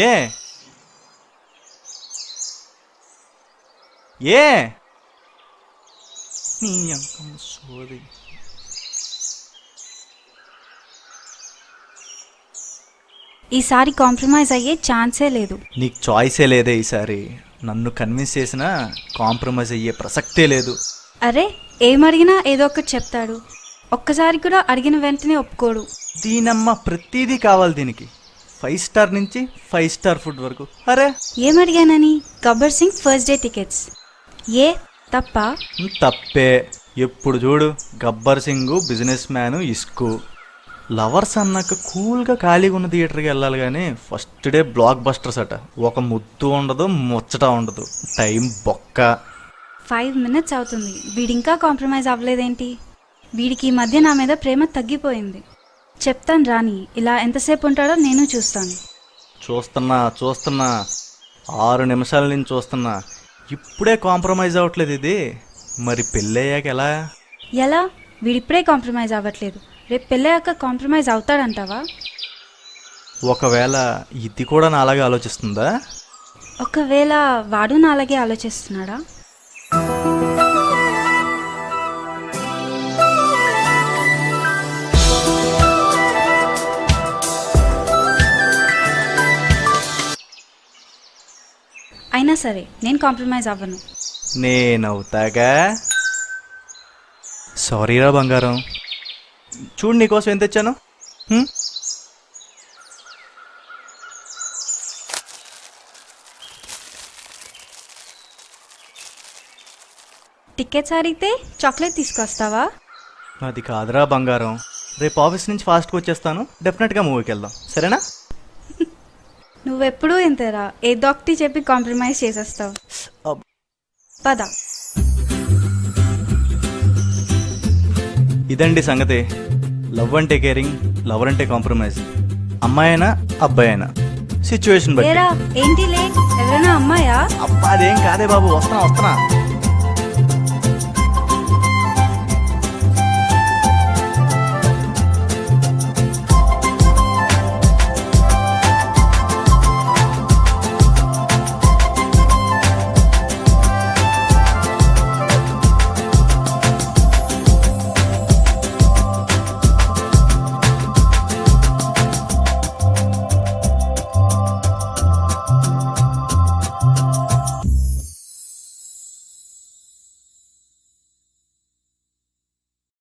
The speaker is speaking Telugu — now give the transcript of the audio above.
ఏ ఏ నీ అంకమ్మ సోది. ఈసారి కాంప్రమైజ్ అయ్యే ఛాన్సే లేదు. నీకు చాయిసే లేదే ఈసారి. నన్ను కన్విన్స్ చేసినా కాంప్రమైజ్ అయ్యే ప్రసక్తే లేదు. అరే ఏమడిగినా ఏదో ఒకటి చెప్తాడు. ఒక్కసారి కూడా అడిగిన వెంటనే ఒప్పుకోడు. దీనమ్మ ప్రతిదీ కావాలి దీనికి. 5 స్టార్ నుంచి 5 స్టార్ ఫుడ్ వరకు. అరే ఏమడిగానని? Gabbar Singh first day tickets. ఏ తప్ప? తప్పే. ఎప్పుడు చూడు గబ్బర్ సింగ్, బిజినెస్ మ్యాన్, ఇస్కు. లవర్స్ అన్నాక కూల్గా ఖాళీగా ఉన్న థియేటర్కి వెళ్ళాలి కానీ ఫస్ట్ డే బ్లాక్ బస్టర్స్ అట. ఒక ముద్దు ఉండదు, ముచ్చట ఉండదు, టైం బొక్క. 5 మినిట్స్ అవుతుంది, వీడింకా కాంప్రమైజ్ అవ్వలేదేంటి? వీడికి ఈ మధ్య నా మీద ప్రేమ తగ్గిపోయింది. చెప్తాను రాని, ఇలా ఎంతసేపు ఉంటాడో నేను చూస్తాను. చూస్తున్నా 6 నిమిషాల నుంచి చూస్తున్నా. ఇప్పుడే కాంప్రమైజ్ అవ్వట్లేదు ఇది. మరి పెళ్ళయ్యాక ఎలా? ఎలా? వీడిప్పుడే కాంప్రమైజ్ అవ్వట్లేదు, రేపు పెళ్ళయ్యాక కాంప్రమైజ్ అవుతాడంటావా? ఒకవేళ ఇది కూడా నాలాగే ఆలోచిస్తుందా? ఒకవేళ వాడు నాలాగే ఆలోచిస్తున్నాడా? అయినా సరే నేను కాంప్రమైజ్ అవ్వను. నేనవుతాగా. సారీరా బంగారం. చూడు నీకోసం ఎంత తెచ్చాను. టికెట్స్ అడిగితే చాక్లెట్ తీసుకొస్తావా? అది కాదురా బంగారం. రేపు ఆఫీస్ నుంచి ఫాస్ట్గా వచ్చేస్తాను. డెఫినెట్గా మూవీకి వెళ్దాం, సరేనా? నువ్వెప్పుడూ ఇంతేరా, ఏదో ఒకటి చెప్పి కాంప్రమైజ్ చేసేస్తావు. పద. ఇదండి సంగతి. లవ్ అంటే కేరింగ్, లవర్ అంటే కాంప్రమైజ్. అమ్మాయి అయినా అబ్బాయి అయినా సిచ్యువేషన్ బట్టి. ఏంటి లే, ఎవరైనా అమ్మాయా? అబ్బా అదేం కాదే బాబు, వస్తున్నా.